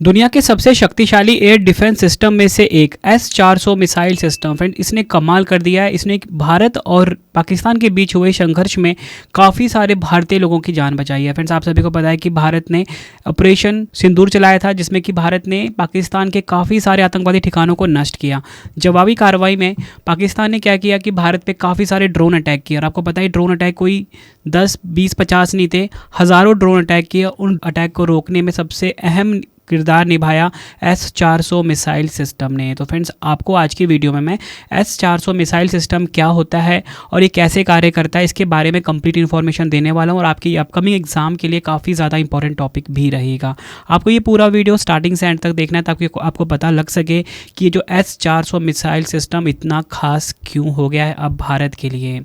दुनिया के सबसे शक्तिशाली एयर डिफेंस सिस्टम में से एक S-400 मिसाइल सिस्टम फ्रेंड इसने कमाल कर दिया है। इसने भारत और पाकिस्तान के बीच हुए संघर्ष में काफ़ी सारे भारतीय लोगों की जान बचाई है। फ्रेंड्स, आप सभी को पता है कि भारत ने ऑपरेशन सिंदूर चलाया था, जिसमें कि भारत ने पाकिस्तान के काफ़ी सारे आतंकवादी ठिकानों को नष्ट किया। जवाबी कार्रवाई में पाकिस्तान ने क्या किया कि भारत पे काफ़ी सारे ड्रोन अटैक किए। और आपको पता है ड्रोन अटैक कोई 10, 20, 50 नहीं थे, हज़ारों ड्रोन अटैक किए। उन अटैक को रोकने में सबसे अहम किरदार निभाया S-400 मिसाइल सिस्टम ने। तो फ्रेंड्स, आपको आज की वीडियो में मैं S-400 मिसाइल सिस्टम क्या होता है और ये कैसे कार्य करता है, इसके बारे में कंप्लीट इन्फॉर्मेशन देने वाला हूँ। और आपकी अपकमिंग एग्जाम के लिए काफ़ी ज़्यादा इंपॉर्टेंट टॉपिक भी रहेगा। आपको ये पूरा वीडियो स्टार्टिंग से एंड तक देखना है ताकि आपको पता लग सके कि ये जो S-400 मिसाइल सिस्टम इतना खास क्यों हो गया है अब भारत के लिए।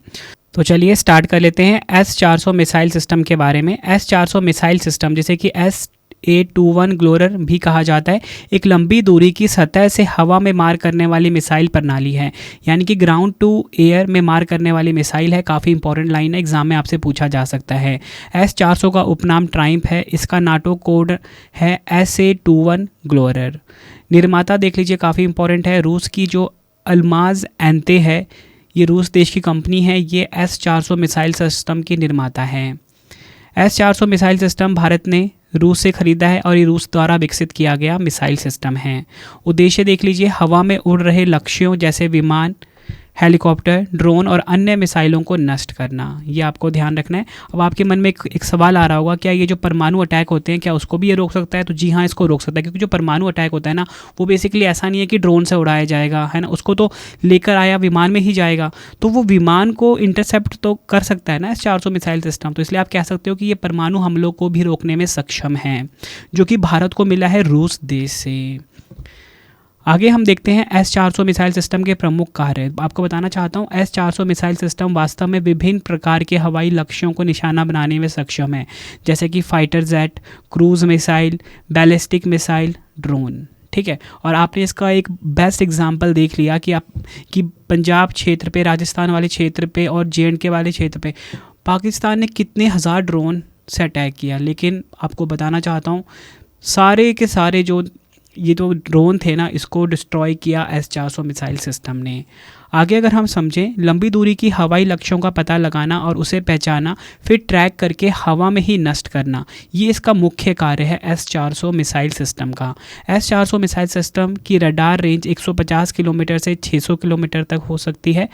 तो चलिए स्टार्ट कर लेते हैं S-400 मिसाइल सिस्टम के बारे में। S-400 मिसाइल सिस्टम, जिसे कि SA-21 ग्लोरर भी कहा जाता है, एक लंबी दूरी की सतह से हवा में मार करने वाली मिसाइल प्रणाली है, यानी कि ग्राउंड टू एयर में मार करने वाली मिसाइल है। काफ़ी इंपॉर्टेंट लाइन है, एग्जाम में आपसे पूछा जा सकता है। S-400 का उपनाम ट्राइम्फ है। इसका नाटो कोड है SA-21 ग्लोरर। निर्माता देख लीजिए, काफ़ी इंपॉर्टेंट है, रूस की जो अल्माज एंते है, ये रूस देश की कंपनी है। ये S-400 मिसाइल सिस्टम की निर्माता है। S-400 मिसाइल सिस्टम भारत ने रूस से खरीदा है और ये रूस द्वारा विकसित किया गया मिसाइल सिस्टम है। उद्देश्य देख लीजिए, हवा में उड़ रहे लक्ष्यों जैसे विमान, हेलीकॉप्टर, ड्रोन और अन्य मिसाइलों को नष्ट करना, ये आपको ध्यान रखना है। अब आपके मन में एक सवाल आ रहा होगा, क्या ये जो परमाणु अटैक होते हैं क्या उसको भी ये रोक सकता है? तो जी हाँ, इसको रोक सकता है, क्योंकि जो परमाणु अटैक होता है ना, वो बेसिकली ऐसा नहीं है कि ड्रोन से उड़ाया जाएगा, है ना, उसको तो लेकर आया विमान में ही जाएगा, तो वो विमान को इंटरसेप्ट तो कर सकता है ना S-400 मिसाइल सिस्टम। तो इसलिए आप कह सकते हो कि ये परमाणु हमलों को भी रोकने में सक्षम है, जो कि भारत को मिला है रूस देश से। आगे हम देखते हैं S-400 मिसाइल सिस्टम के प्रमुख कार्य। आपको बताना चाहता हूँ, S-400 मिसाइल सिस्टम वास्तव में विभिन्न प्रकार के हवाई लक्ष्यों को निशाना बनाने में सक्षम है, जैसे कि fighter jet, cruise missile, ballistic missile, drone. ठीक है, और आपने इसका एक बेस्ट एग्जांपल देख लिया कि पंजाब क्षेत्र पे, राजस्थान वाले क्षेत्र पे और J&K वाले क्षेत्र पे पाकिस्तान ने कितने हज़ार ड्रोन से अटैक किया। लेकिन आपको बताना चाहता हूँ, सारे के सारे जो ये तो ड्रोन थे ना, इसको डिस्ट्रॉय किया S-400 मिसाइल सिस्टम ने। आगे अगर हम समझें, लंबी दूरी की हवाई लक्ष्यों का पता लगाना और उसे पहचाना, फिर ट्रैक करके हवा में ही नष्ट करना, ये इसका मुख्य कार्य है S-400 मिसाइल सिस्टम का। S-400 मिसाइल सिस्टम की रडार रेंज 150 किलोमीटर से 600 किलोमीटर तक हो सकती है।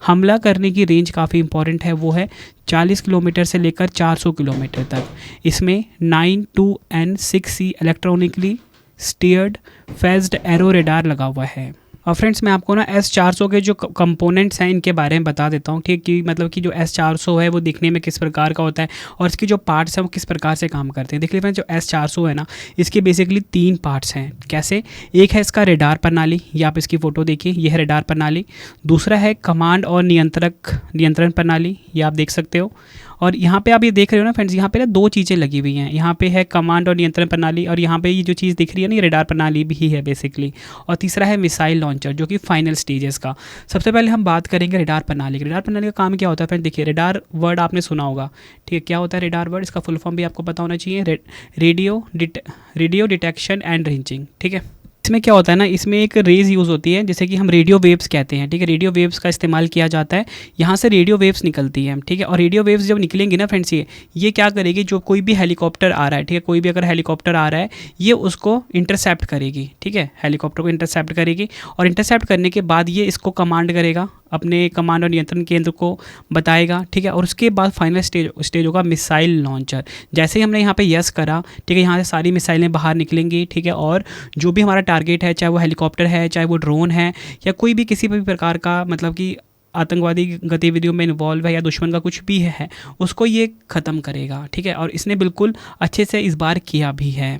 हमला करने की रेंज काफ़ी इंपॉर्टेंट है, वो है 40 किलोमीटर से लेकर 400 किलोमीटर तक। इसमें 9-2N-6C electronically steered phased arrow radar लगा हुआ है। और फ्रेंड्स, मैं आपको ना S-400 के जो कंपोनेंट्स हैं इनके बारे में बता देता हूँ, ठीक, कि मतलब कि जो S-400 है वो दिखने में किस प्रकार का होता है और इसके जो पार्ट्स हैं वो किस प्रकार से काम करते हैं। देखिए फ्रेंड्स, जो S-400 है ना, इसके बेसिकली 3 पार्ट्स हैं। कैसे? एक है इसका रेडार प्रणाली, ये आप इसकी फ़ोटो देखिए, ये है रेडार प्रणाली। दूसरा है कमांड और नियंत्रण प्रणाली, ये आप देख सकते हो। और यहाँ पे आप ये देख रहे हो ना फ्रेंड्स, यहाँ पे ना 2 चीज़ें लगी हुई हैं। यहाँ पे है कमांड और नियंत्रण प्रणाली, और यहाँ पे ये जो चीज़ दिख रही है ना, ये रेडार प्रणाली भी है बेसिकली। और तीसरा है मिसाइल लॉन्चर, जो कि फाइनल स्टेजेस का। सबसे पहले हम बात करेंगे रेडार प्रणाली की। रेडार प्रणाली का काम क्या होता है फ्रेंड? देखिए, रेडार वर्ड आपने सुना होगा, ठीक है, क्या होता है रेडार वर्ड? इसका फुल फॉर्म भी आपको पता होना चाहिए, रेडियो डिटेक्शन एंड रेंजिंग। ठीक है, इसमें क्या होता है ना, इसमें एक रेज यूज़ होती है, जैसे कि हम रेडियो वेव्स कहते हैं। ठीक है, रेडियो वेव्स का इस्तेमाल किया जाता है, यहाँ से रेडियो वेव्स निकलती हैं। ठीक है, और रेडियो वेव्स जब निकलेंगी ना फ्रेंड्स, ये क्या करेगी, जो कोई भी हेलीकॉप्टर आ रहा है, ठीक है, कोई भी अगर हेलीकॉप्टर आ रहा है, ये उसको इंटरसेप्ट करेगी। ठीक है, हेलीकॉप्टर को इंटरसेप्ट करेगी, और इंटरसेप्ट करने के बाद ये इसको कमांड करेगा, अपने कमांड और नियंत्रण केंद्र को बताएगा। ठीक है, और उसके बाद फाइनल स्टेज होगा मिसाइल लॉन्चर। जैसे ही हमने यहाँ पे यस करा, ठीक है, यहाँ से सारी मिसाइलें बाहर निकलेंगी। ठीक है, और जो भी हमारा टारगेट है, चाहे वो हेलीकॉप्टर है, चाहे वो ड्रोन है, या कोई भी किसी भी प्रकार का मतलब कि आतंकवादी गतिविधियों में इन्वॉल्व है या दुश्मन का कुछ भी है, उसको ये ख़त्म करेगा। ठीक है, और इसने बिल्कुल अच्छे से इस बार किया भी है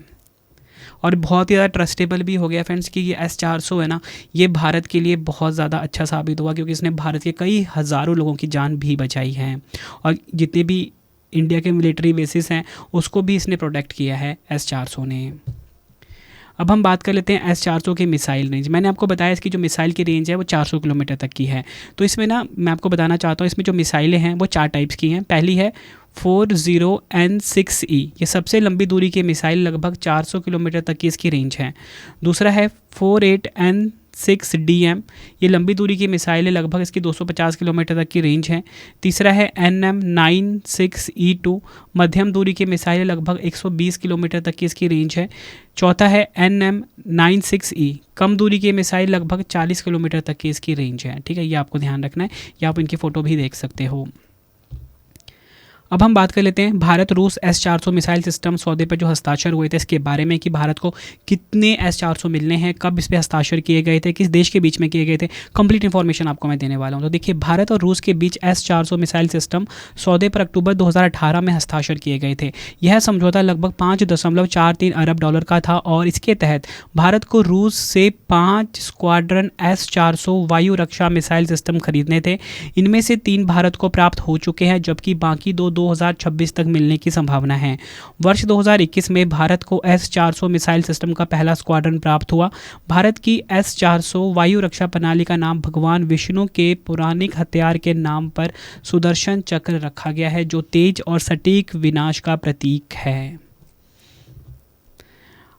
और बहुत ही ज़्यादा ट्रस्टेबल भी हो गया फ्रेंड्स, कि ये S-400 है ना, ये भारत के लिए बहुत ज़्यादा अच्छा साबित हुआ, क्योंकि इसने भारत के कई हज़ारों लोगों की जान भी बचाई है। और जितने भी इंडिया के मिलिट्री बेसिस हैं उसको भी इसने प्रोटेक्ट किया है S-400 ने। अब हम बात कर लेते हैं S-400 की मिसाइल रेंज। मैंने आपको बताया इसकी जो मिसाइल की रेंज है वो 400 किलोमीटर तक की है। तो इसमें ना मैं आपको बताना चाहता हूँ, इसमें जो मिसाइलें हैं वो 4 टाइप्स की हैं। पहली है 40N6E, ये सबसे लंबी दूरी की मिसाइल, लगभग 400 किलोमीटर तक की इसकी रेंज है। दूसरा है 48N6DM, ये लंबी दूरी की मिसाइल है, लगभग इसकी 250 किलोमीटर तक की रेंज है। तीसरा है NM96E2, मध्यम दूरी की मिसाइल है, लगभग 120 किलोमीटर तक की इसकी रेंज है। चौथा है NM96E, कम दूरी की मिसाइल, लगभग 40 किलोमीटर तक की इसकी रेंज है। ठीक है, ये आपको ध्यान रखना है, या आप इनकी फ़ोटो भी देख सकते हो। अब हम बात कर लेते हैं भारत रूस S-400 मिसाइल सिस्टम सौदे पर जो हस्ताक्षर हुए थे इसके बारे में, कि भारत को कितने S-400 मिलने हैं, कब इस पे हस्ताक्षर किए गए थे, किस देश के बीच में किए गए थे। कंप्लीट इन्फॉर्मेशन आपको मैं देने वाला हूं। तो देखिए, भारत और रूस के बीच S-400 मिसाइल सिस्टम सौदे पर अक्टूबर 2018 में हस्ताक्षर किए गए थे। यह समझौता लगभग $5.43 अरब का था और इसके तहत भारत को रूस से 5 स्क्वाड्रन S-400 वायु रक्षा मिसाइल सिस्टम खरीदने थे। इनमें से 3 भारत को प्राप्त हो चुके हैं, जबकि बाकी 2026 तक मिलने की संभावना है। वर्ष 2021 में भारत को S-400 मिसाइल सिस्टम का पहला स्क्वाड्रन प्राप्त हुआ। भारत की S-400 वायु रक्षा प्रणाली का नाम भगवान विष्णु के पौराणिक हथियार के नाम पर सुदर्शन चक्र रखा गया है, जो तेज और सटीक विनाश का प्रतीक है।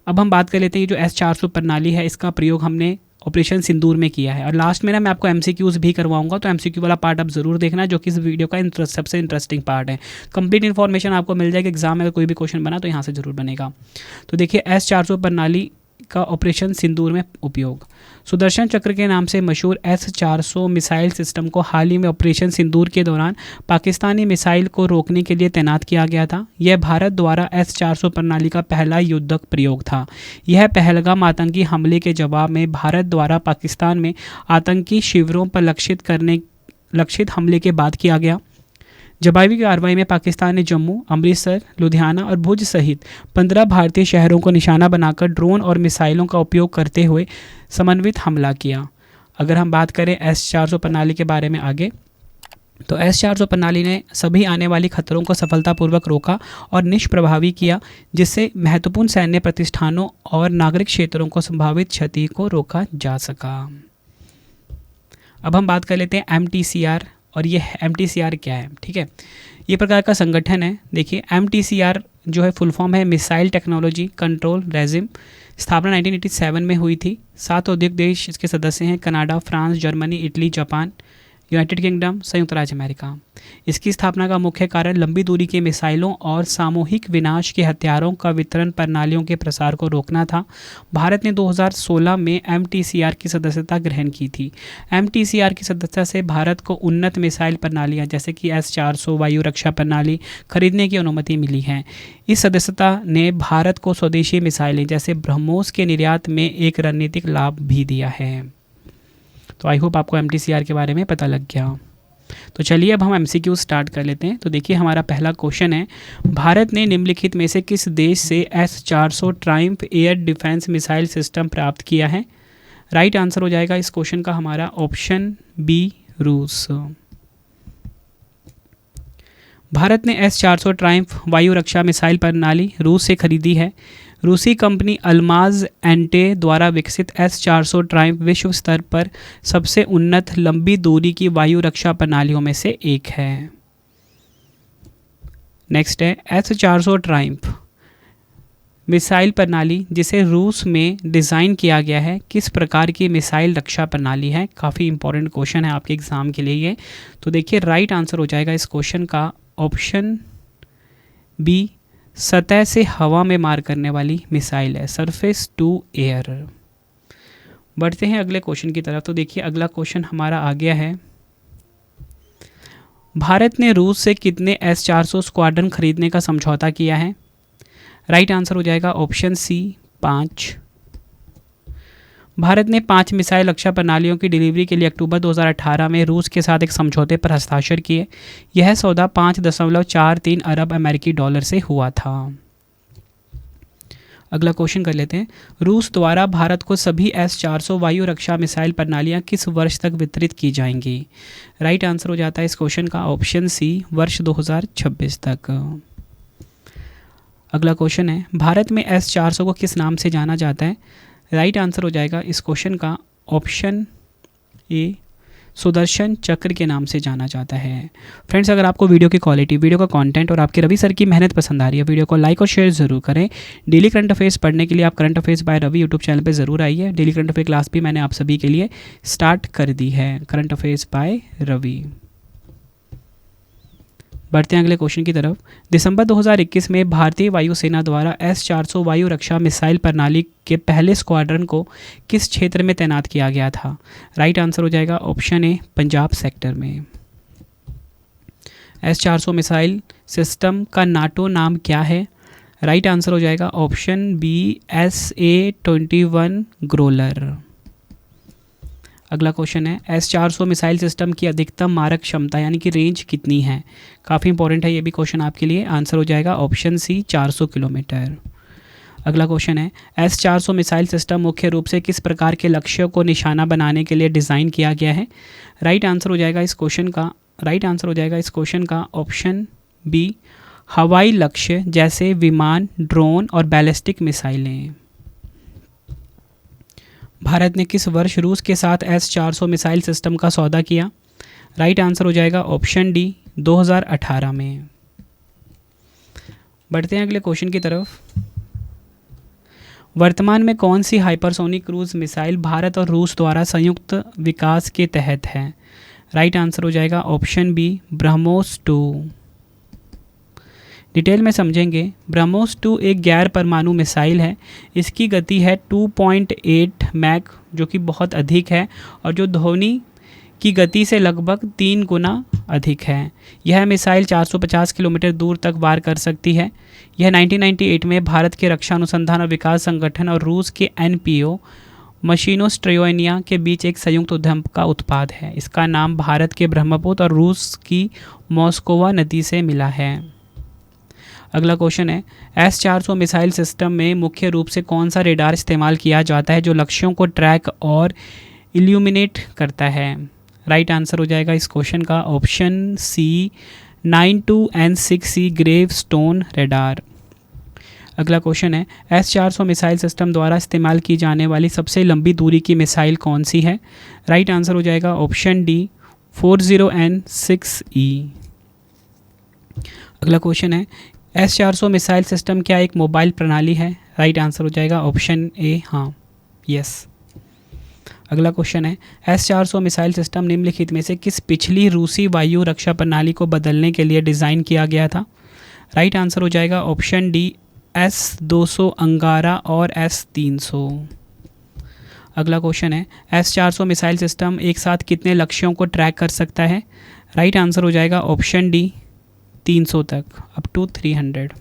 अब हम बात कर लेते हैं, जो S-400 प्रणाली है इसका प्रयोग हमने ऑपरेशन सिंदूर में किया है। और लास्ट में ना मैं आपको MCQs भी करवाऊंगा, तो MCQ वाला पार्ट आप ज़रूर देखना, जो कि इस वीडियो का सबसे इंटरेस्टिंग पार्ट है। कंप्लीट इन्फॉर्मेशन आपको मिल जाएगी, एग्जाम में अगर कोई भी क्वेश्चन बना तो यहाँ से ज़रूर बनेगा। तो देखिए, S-400 प्रणाली का ऑपरेशन सिंदूर में उपयोग। सुदर्शन चक्र के नाम से मशहूर S-400 मिसाइल सिस्टम को हाल ही में ऑपरेशन सिंदूर के दौरान पाकिस्तानी मिसाइल को रोकने के लिए तैनात किया गया था। यह भारत द्वारा S-400 प्रणाली का पहला युद्धक प्रयोग था। यह पहलगाम आतंकी हमले के जवाब में भारत द्वारा पाकिस्तान में आतंकी शिविरों पर लक्षित हमले के बाद किया गया। जवाबी कार्रवाई में पाकिस्तान ने जम्मू, अमृतसर, लुधियाना और भुज सहित 15 भारतीय शहरों को निशाना बनाकर ड्रोन और मिसाइलों का उपयोग करते हुए समन्वित हमला किया। अगर हम बात करें S-400 प्रणाली के बारे में आगे, तो S-400 प्रणाली ने सभी आने वाली खतरों को सफलतापूर्वक रोका और निष्प्रभावी किया, जिससे महत्वपूर्ण सैन्य प्रतिष्ठानों और नागरिक क्षेत्रों को संभावित क्षति को रोका जा सका। अब हम बात कर लेते हैं MTCR, और ये MTCR क्या है। ठीक है, ये प्रकार का संगठन है। देखिए, MTCR जो है फुल फॉर्म है मिसाइल टेक्नोलॉजी कंट्रोल रेजिम। स्थापना 1987 में हुई थी। 7 औद्योगिक देश इसके सदस्य हैं: Canada, France, Germany, Italy, Japan, United kingdom, संयुक्त राज्य अमेरिका। इसकी स्थापना का मुख्य कारण लंबी दूरी के मिसाइलों और सामूहिक विनाश के हथियारों का वितरण प्रणालियों के प्रसार को रोकना था। भारत ने 2016 में MTCR की सदस्यता ग्रहण की थी। MTCR की सदस्यता से भारत को उन्नत मिसाइल प्रणालियां जैसे कि S-400 वायु रक्षा प्रणाली खरीदने की अनुमति मिली है। इस सदस्यता ने भारत को स्वदेशी मिसाइलें जैसे ब्रह्मोस के निर्यात में एक रणनीतिक लाभ भी दिया है। तो आई होप आपको MTCR के बारे में पता लग गया। तो चलिए अब हम MCQ स्टार्ट कर लेते हैं। तो देखिए, हमारा पहला क्वेश्चन है, भारत ने निम्नलिखित में से किस देश से S-400 Triumph air defence missile system प्राप्त किया है। राइट आंसर हो जाएगा इस क्वेश्चन का हमारा ऑप्शन बी, रूस। भारत ने S-400 ट्रायम्फ वायु रक्षा मिसाइल प्रणाली रूस से खरीदी है। रूसी कंपनी अल्माज एंटे द्वारा विकसित S-400 ट्रायम्फ विश्व स्तर पर सबसे उन्नत लंबी दूरी की वायु रक्षा प्रणालियों में से एक है। नेक्स्ट है S-400 ट्रायम्फ मिसाइल प्रणाली जिसे रूस में डिज़ाइन किया गया है, किस प्रकार की मिसाइल रक्षा प्रणाली है। काफ़ी इंपॉर्टेंट क्वेश्चन है आपके एग्जाम के लिए ये। तो देखिए, राइट आंसर हो जाएगा इस क्वेश्चन का ऑप्शन बी, सतह से हवा में मार करने वाली मिसाइल है, सरफेस टू एयर। बढ़ते हैं अगले क्वेश्चन की तरफ। तो देखिए, अगला क्वेश्चन हमारा आ गया है, भारत ने रूस से कितने S-400 स्क्वाड्रन खरीदने का समझौता किया है। राइट आंसर हो जाएगा ऑप्शन सी, 5। भारत ने 5 मिसाइल रक्षा प्रणालियों की डिलीवरी के लिए अक्टूबर 2018 में रूस के साथ एक समझौते पर हस्ताक्षर किए। यह सौदा 5.43 अरब अमेरिकी डॉलर से हुआ था। अगला क्वेश्चन कर लेते हैं, रूस द्वारा भारत को सभी S-400 वायु रक्षा मिसाइल प्रणालियां किस वर्ष तक वितरित की जाएंगी। राइट आंसर हो जाता है इस क्वेश्चन का ऑप्शन सी, वर्ष 2026 तक। अगला क्वेश्चन है, भारत में S-400 को किस नाम से जाना जाता है? राइट आंसर हो जाएगा इस क्वेश्चन का ऑप्शन ए, सुदर्शन चक्र के नाम से जाना जाता है। फ्रेंड्स, अगर आपको वीडियो की क्वालिटी, वीडियो का कंटेंट और आपके रवि सर की मेहनत पसंद आ रही है, वीडियो को लाइक और शेयर जरूर करें। डेली करंट अफेयर्स पढ़ने के लिए आप current affairs by Ravi YouTube channel पे ज़रूर आइए। डेली करंट अफेयर क्लास भी मैंने आप सभी के लिए स्टार्ट कर दी है, करंट अफेयर्स बाय रवि। बढ़ते हैं अगले क्वेश्चन की तरफ। दिसंबर 2021 में भारतीय वायुसेना द्वारा S-400 वायु रक्षा मिसाइल प्रणाली के पहले स्क्वाड्रन को किस क्षेत्र में तैनात किया गया था? राइट आंसर हो जाएगा ऑप्शन ए, पंजाब सेक्टर में। S-400 मिसाइल सिस्टम का नाटो नाम क्या है? राइट आंसर हो जाएगा ऑप्शन बी, SA-21 ग्रोलर। अगला क्वेश्चन है, S-400 मिसाइल सिस्टम की अधिकतम मारक क्षमता यानी कि रेंज कितनी है? काफ़ी इंपॉर्टेंट है ये भी क्वेश्चन आपके लिए। आंसर हो जाएगा ऑप्शन सी, 400 किलोमीटर। अगला क्वेश्चन है, S-400 मिसाइल सिस्टम मुख्य रूप से किस प्रकार के लक्ष्यों को निशाना बनाने के लिए डिज़ाइन किया गया है? राइट आंसर हो जाएगा इस क्वेश्चन का ऑप्शन बी, हवाई लक्ष्य जैसे विमान, ड्रोन और बैलिस्टिक मिसाइलें। भारत ने किस वर्ष रूस के साथ S-400 मिसाइल सिस्टम का सौदा किया? राइट आंसर हो जाएगा ऑप्शन डी, 2018 में। बढ़ते हैं अगले क्वेश्चन की तरफ। वर्तमान में कौन सी हाइपरसोनिक क्रूज मिसाइल भारत और रूस द्वारा संयुक्त विकास के तहत है? राइट आंसर हो जाएगा ऑप्शन बी, ब्रह्मोस 2। डिटेल में समझेंगे। ब्रह्मोस 2 एक गैर परमाणु मिसाइल है। इसकी गति है 2.8 मैक, जो कि बहुत अधिक है और जो ध्वनि की गति से लगभग 3 गुना अधिक है। यह मिसाइल 450 किलोमीटर दूर तक वार कर सकती है। यह 1998 में भारत के रक्षा अनुसंधान और विकास संगठन और रूस के NPO मशीनोस्ट्रोयनिया के बीच एक संयुक्त उद्यम का उत्पाद है। इसका नाम भारत के ब्रह्मपुत्र और रूस की मॉस्कोवा नदी से मिला है। अगला क्वेश्चन है, S-400 मिसाइल सिस्टम में मुख्य रूप से कौन सा रेडार इस्तेमाल किया जाता है जो लक्ष्यों को ट्रैक और इल्यूमिनेट करता है? राइट आंसर हो जाएगा इस क्वेश्चन का option C, 92N6C grave stone radar. अगला क्वेश्चन है, S-400 मिसाइल सिस्टम द्वारा इस्तेमाल की जाने वाली सबसे लंबी दूरी की मिसाइल कौन सी है? राइट आंसर हो जाएगा ऑप्शन डी, 40N6E। अगला क्वेश्चन है, S-400 मिसाइल सिस्टम क्या एक मोबाइल प्रणाली है? राइट आंसर हो जाएगा ऑप्शन ए, हाँ, यस। अगला क्वेश्चन है, S-400 मिसाइल सिस्टम निम्नलिखित में से किस पिछली रूसी वायु रक्षा प्रणाली को बदलने के लिए डिज़ाइन किया गया था? राइट आंसर हो जाएगा ऑप्शन डी, S-200 अंगारा और S-300। अगला क्वेश्चन है, S-400 मिसाइल सिस्टम एक साथ कितने लक्ष्यों को ट्रैक कर सकता है? राइट आंसर हो जाएगा ऑप्शन डी, 300 तक, up to 300।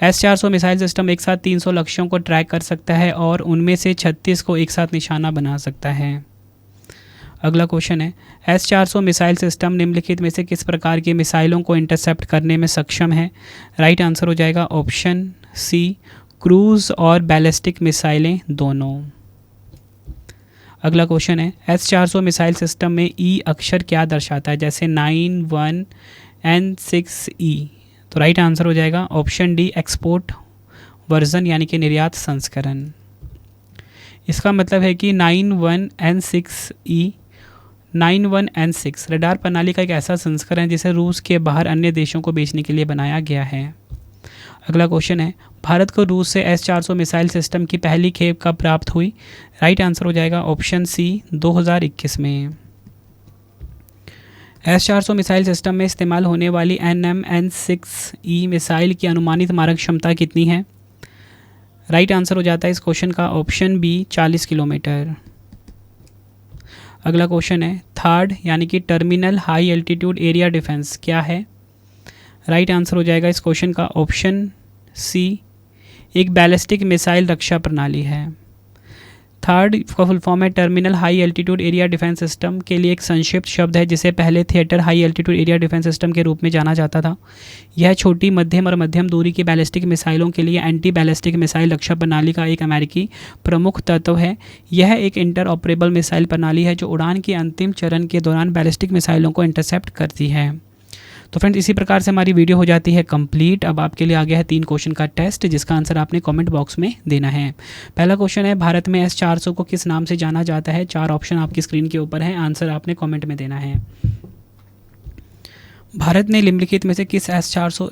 S-400 missile system एक साथ 300 लक्ष्यों को ट्रैक कर सकता है और उनमें से 36 को एक साथ निशाना बना सकता है। अगला क्वेश्चन है, S-400 मिसाइल सिस्टम निम्नलिखित में से किस प्रकार की मिसाइलों को इंटरसेप्ट करने में सक्षम है? राइट आंसर हो जाएगा ऑप्शन सी, क्रूज और बैलिस्टिक मिसाइलें दोनों। अगला क्वेश्चन है, S-400 मिसाइल सिस्टम में E अक्षर क्या दर्शाता है, जैसे 91N6E? तो राइट आंसर हो जाएगा ऑप्शन डी, एक्सपोर्ट वर्जन यानी कि निर्यात संस्करण। इसका मतलब है कि 91N6 रडार प्रणाली का एक ऐसा संस्करण है जिसे रूस के बाहर अन्य देशों को बेचने के लिए बनाया गया है। अगला क्वेश्चन है, भारत को रूस से S-400 मिसाइल सिस्टम की पहली खेप कब प्राप्त हुई? राइट आंसर हो जाएगा ऑप्शन सी, 2021 में। S-400 मिसाइल सिस्टम में इस्तेमाल होने वाली NMN6E मिसाइल की अनुमानित मारक क्षमता कितनी है? राइट आंसर हो जाता है इस क्वेश्चन का ऑप्शन बी, 40 किलोमीटर। अगला क्वेश्चन है, थर्ड यानी कि terminal high altitude area defence क्या है? राइट आंसर हो जाएगा इस क्वेश्चन का ऑप्शन सी, एक बैलिस्टिक मिसाइल रक्षा प्रणाली है। थर्ड का फुल फॉर्म है terminal high altitude area defence system, के लिए एक संक्षिप्त शब्द है जिसे पहले theatre high altitude area defence system के रूप में जाना जाता था। यह छोटी, मध्यम और मध्यम दूरी की बैलिस्टिक मिसाइलों के लिए एंटी बैलिस्टिक मिसाइल रक्षा प्रणाली का एक अमेरिकी प्रमुख तत्व है। यह एक इंटर ऑपरेबल मिसाइल प्रणाली है जो उड़ान के अंतिम चरण के दौरान बैलिस्टिक मिसाइलों को इंटरसेप्ट करती है। तो फ्रेंड्स इसी प्रकार से हमारी वीडियो हो जाती है कंप्लीट। अब आपके लिए आ गया है 3 क्वेश्चन का टेस्ट, जिसका आंसर आपने कमेंट बॉक्स में देना है। पहला क्वेश्चन है, भारत में S400 को किस नाम से जाना जाता है? 4 ऑप्शन आपकी स्क्रीन के ऊपर है, आंसर आपने कमेंट में देना है। भारत ने निम्नलिखित में से किस S400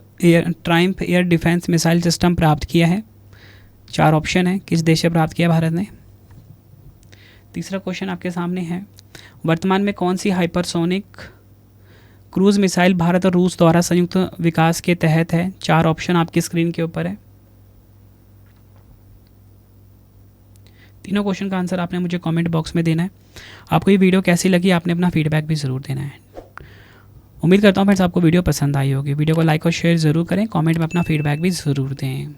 Triumph air defence missile system प्राप्त किया है? 4 ऑप्शन है, किस देश से प्राप्त किया भारत ने? तीसरा क्वेश्चन आपके सामने है, वर्तमान में कौन सी हाइपरसोनिक क्रूज मिसाइल भारत और रूस द्वारा संयुक्त विकास के तहत है? 4 ऑप्शन आपकी स्क्रीन के ऊपर है। तीनों क्वेश्चन का आंसर आपने मुझे कमेंट बॉक्स में देना है। आपको ये वीडियो कैसी लगी, आपने अपना फीडबैक भी ज़रूर देना है। उम्मीद करता हूँ फ्रेंड्स आपको वीडियो पसंद आई होगी। वीडियो को लाइक और शेयर ज़रूर करें, कमेंट में अपना फीडबैक भी ज़रूर दें।